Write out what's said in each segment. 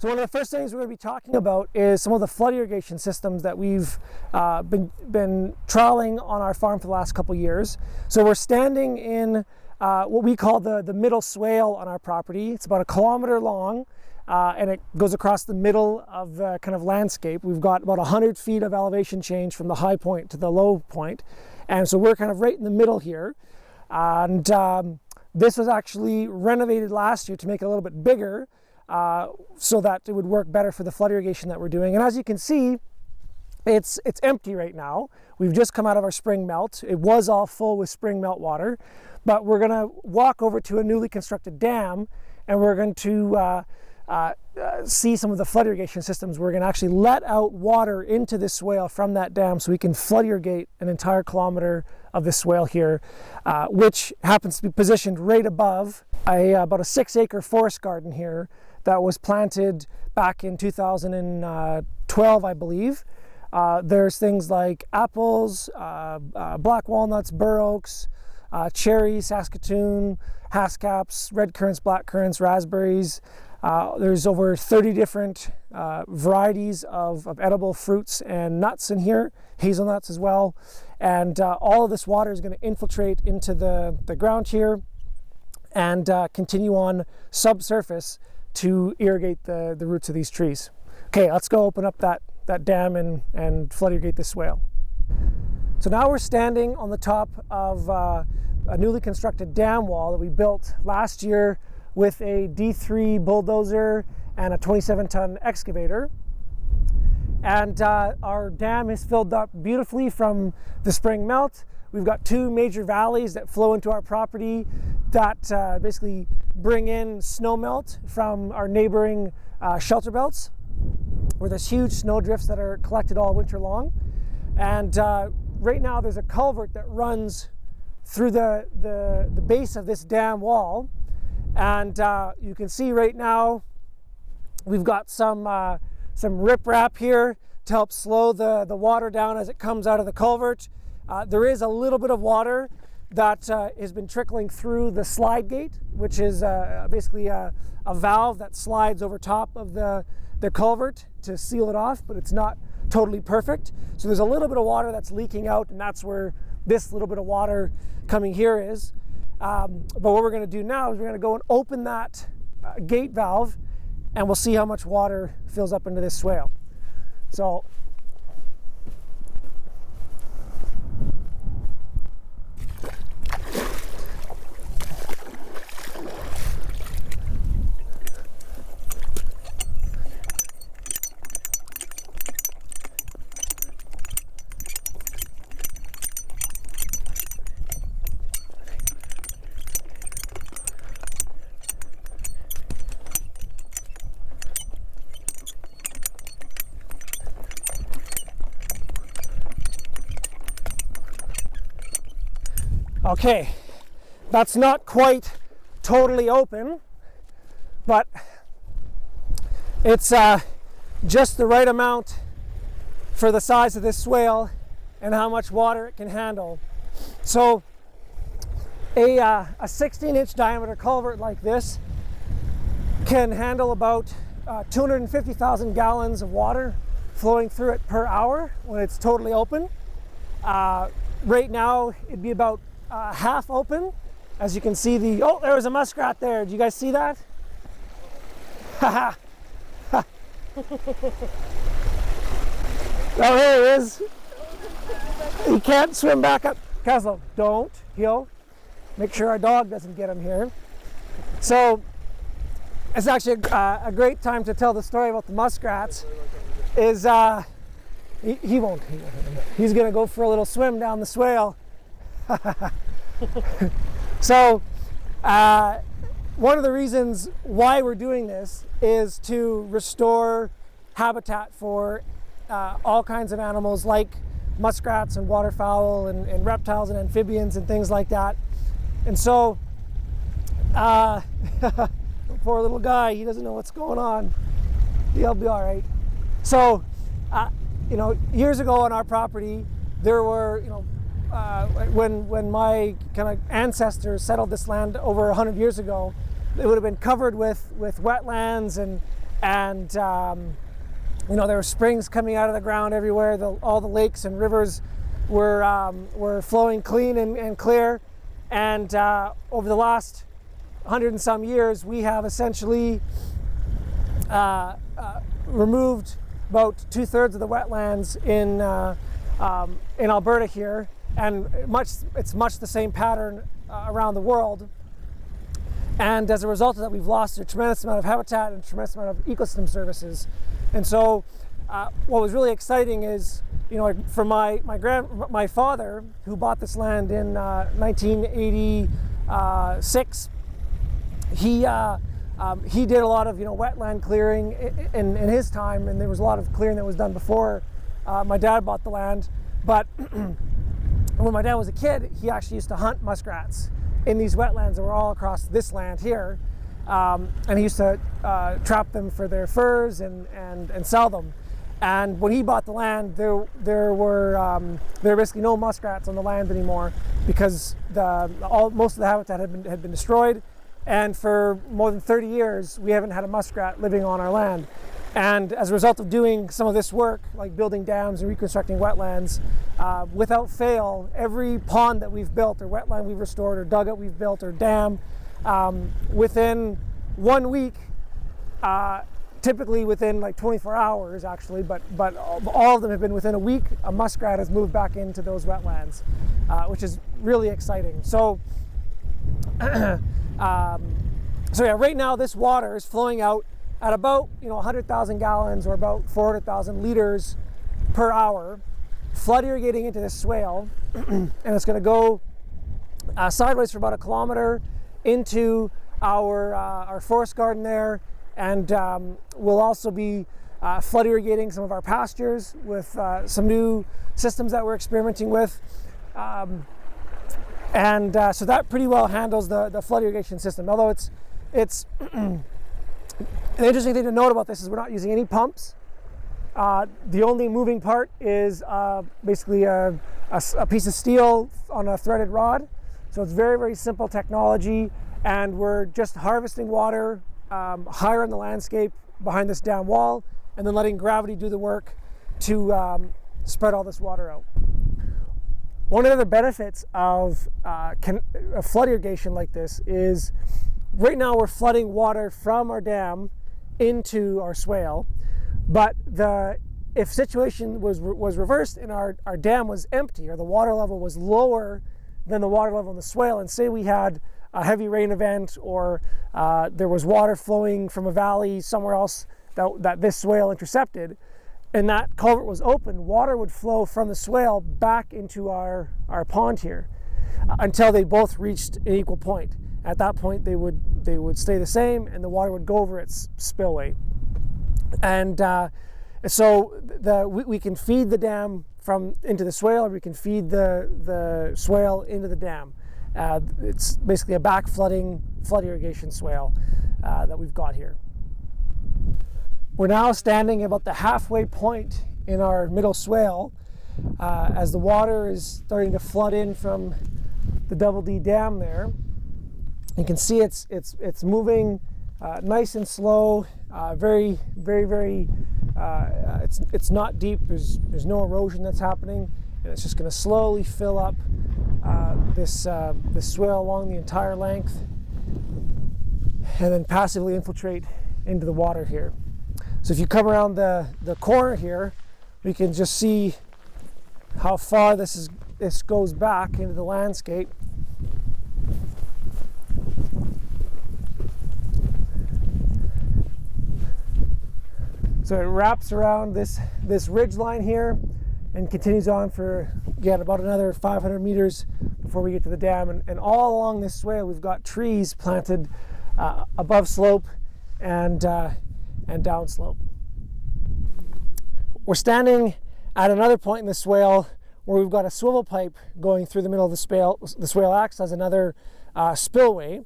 So one of the first things we're going to be talking about is some of the flood irrigation systems that we've been trialing on our farm for the last couple years. So we're standing in what we call the middle swale on our property. It's about 1 kilometer long and it goes across the middle of the kind of landscape. We've got about 100 feet of elevation change from the high point to the low point. And so we're kind of right in the middle here. And this was actually renovated last year to make it a little bit bigger, so that it would work better for the flood irrigation that we're doing. And as you can see, it's empty right now. We've just come out of our spring melt. It was all full with spring melt water, but we're gonna walk over to a newly constructed dam and we're going to see some of the flood irrigation systems. We're gonna actually let out water into this swale from that dam so we can flood irrigate an entire kilometer of this swale here, which happens to be positioned right above about a 6-acre forest garden here that was planted back in 2012, I believe. There's things like apples, black walnuts, bur oaks, cherries, Saskatoon, haskaps, red currants, black currants, raspberries. There's over 30 different varieties of edible fruits and nuts in here, hazelnuts as well. And all of this water is going to infiltrate into the ground here and continue on subsurface to irrigate the roots of these trees. Okay, let's go open up that dam and flood irrigate this swale. So now we're standing on the top of a newly constructed dam wall that we built last year with a D3 bulldozer and a 27-ton excavator. And our dam is filled up beautifully from the spring melt. We've got 2 major valleys that flow into our property that basically bring in snow melt from our neighboring shelter belts, where there's huge snow drifts that are collected all winter long. And right now there's a culvert that runs through the base of this dam wall. And you can see right now we've got some riprap here to help slow the water down as it comes out of the culvert. There is a little bit of water that has been trickling through the slide gate, which is basically a valve that slides over top of the culvert to seal it off, but it's not totally perfect. So there's a little bit of water that's leaking out, and that's where this little bit of water coming here is. But what we're going to do now is we're going to go and open that gate valve, and we'll see how much water fills up into this swale. So okay, that's not quite totally open, but it's just the right amount for the size of this swale and how much water it can handle. So a 16-inch diameter culvert like this can handle about 250,000 gallons of water flowing through it per hour when it's totally open. Right now it'd be about half open. As you can see, oh, there was a muskrat there. Did you guys see that? Haha. Oh, there he is. He can't swim back up. Castle, don't. He'll make sure our dog doesn't get him here. So it's actually a great time to tell the story about the muskrats. Is he won't. He's gonna go for a little swim down the swale. So one of the reasons why we're doing this is to restore habitat for all kinds of animals like muskrats and waterfowl and reptiles and amphibians and things like that. And so poor little guy, he doesn't know what's going on. He'll be all right. So you know, years ago on our property there were, you know, when my kind of ancestors settled this land over 100 years ago, it would have been covered with wetlands and you know, there were springs coming out of the ground everywhere. All the lakes and rivers were flowing clean and clear. And over the last 100 and some years, we have essentially removed about 2/3 of the wetlands in Alberta here, and it's much the same pattern around the world. And as a result of that, we've lost a tremendous amount of habitat and a tremendous amount of ecosystem services. And so what was really exciting is, you know, for my father, who bought this land in 1986, he did a lot of, you know, wetland clearing in his time, and there was a lot of clearing that was done before my dad bought the land. But when my dad was a kid, he actually used to hunt muskrats in these wetlands that were all across this land here, and he used to trap them for their furs and sell them. And when he bought the land, there were basically no muskrats on the land anymore, because most of the habitat had been destroyed, and for more than 30 years we haven't had a muskrat living on our land. And as a result of doing some of this work, like building dams and reconstructing wetlands, without fail, every pond that we've built, or wetland we've restored, or dugout we've built, or dam, within 1 week, typically within like 24 hours actually, but all of them have been within a week, a muskrat has moved back into those wetlands, which is really exciting. So, so yeah, right now this water is flowing out at about, you know, 100,000 gallons, or about 400,000 liters per hour, flood irrigating into this swale, and it's going to go sideways for about 1 kilometer into our forest garden there, and we'll also be flood irrigating some of our pastures with some new systems that we're experimenting with, and so that pretty well handles the flood irrigation system. Although it's an interesting thing to note about this is we're not using any pumps. The only moving part is basically a piece of steel on a threaded rod. So it's very, very simple technology, and we're just harvesting water higher in the landscape behind this dam wall, and then letting gravity do the work to spread all this water out. One of the other benefits of flood irrigation like this is, right now we're flooding water from our dam into our swale, but if situation was reversed and our dam was empty, or the water level was lower than the water level in the swale, and say we had a heavy rain event, or there was water flowing from a valley somewhere else that this swale intercepted, and that culvert was open, water would flow from the swale back into our pond here until they both reached an equal point. At that point, they would stay the same, and the water would go over its spillway. And so we can feed the dam into the swale, or we can feed the swale into the dam. It's basically a back flood irrigation swale that we've got here. We're now standing about the halfway point in our middle swale, as the water is starting to flood in from the Double D Dam there. You can see it's moving nice and slow, very, very, very. It's not deep. There's no erosion that's happening, and it's just going to slowly fill up this swale along the entire length, and then passively infiltrate into the water here. So if you come around the corner here, we can just see how far this goes back into the landscape. So it wraps around this ridge line here and continues on for, again, about another 500 meters before we get to the dam. And all along this swale, we've got trees planted above slope and down slope. We're standing at another point in the swale where we've got a swivel pipe going through the middle of the swale. The swale acts as another spillway,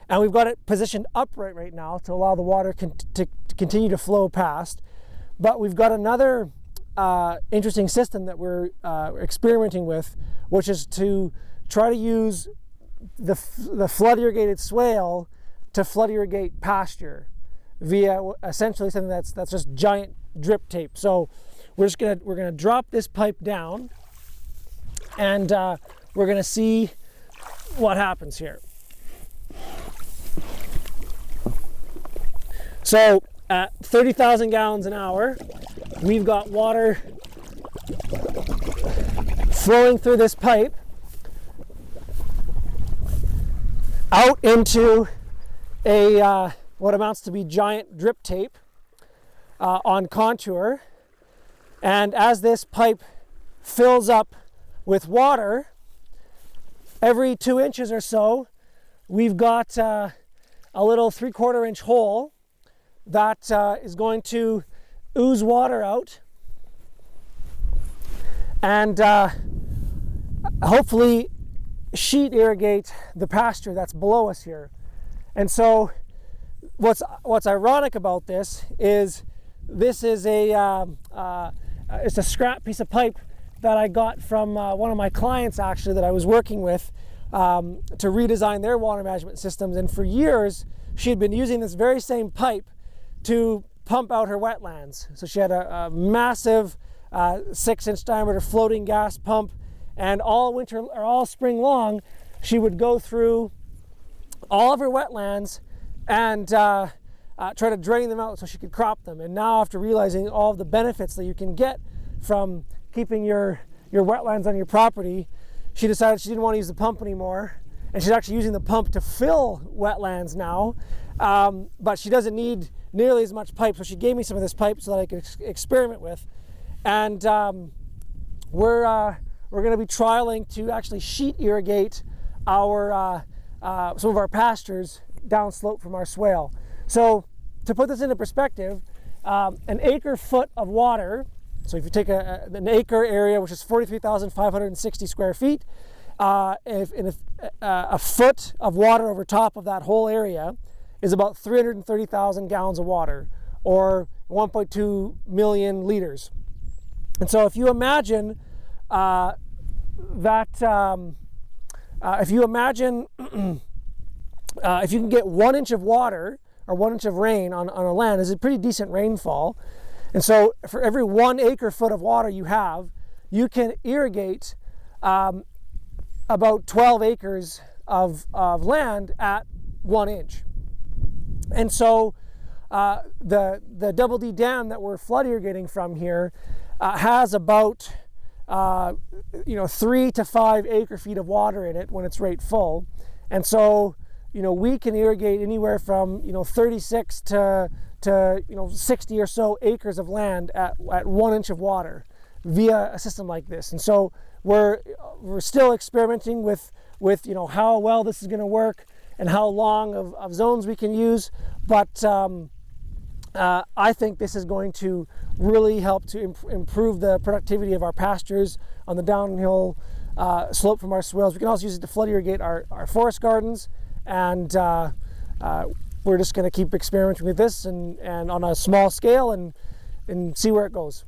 and we've got it positioned upright right now to allow the water to continue to flow past. But we've got another interesting system that we're experimenting with, which is to try to use the flood irrigated swale to flood irrigate pasture. via essentially something that's just giant drip tape. So we're gonna drop this pipe down, and we're gonna see what happens here. So at 30,000 gallons an hour, we've got water flowing through this pipe out into a what amounts to be giant drip tape on contour. And as this pipe fills up with water, every 2 inches or so, we've got a little 3/4 inch hole that is going to ooze water out and hopefully sheet irrigate the pasture that's below us here. And so what's ironic about this is it's a scrap piece of pipe that I got from one of my clients actually that I was working with to redesign their water management systems. And for years she had been using this very same pipe to pump out her wetlands. So she had a massive 6-inch diameter floating gas pump, and all winter or all spring long she would go through all of her wetlands and try to drain them out so she could crop them. And now, after realizing all of the benefits that you can get from keeping your wetlands on your property, she decided she didn't want to use the pump anymore, and she's actually using the pump to fill wetlands now, but she doesn't need nearly as much pipe. So she gave me some of this pipe so that I could experiment with, and we're going to be trialing to actually sheet irrigate our some of our pastures downslope from our swale. So to put this into perspective, an acre foot of water, so if you take an acre area, which is 43,560 square feet, a foot of water over top of that whole area is about 330,000 gallons of water, or 1.2 million liters. And so if you imagine if you can get 1 inch of water or 1 inch of rain on a land, is a pretty decent rainfall. And so for every 1 acre foot of water you have, you can irrigate about 12 acres of land at 1 inch. And so the Double D dam that we're flood irrigating from here has about 3 to 5 acre feet of water in it when it's rate full. And so we can irrigate anywhere from 36 to 60 or so acres of land at 1 inch of water via a system like this. And so we're still experimenting with how well this is going to work and how long of zones we can use, but I think this is going to really help to improve the productivity of our pastures on the downhill slope from our swales. We can also use it to flood irrigate our forest gardens, and we're just going to keep experimenting with this and on a small scale and see where it goes.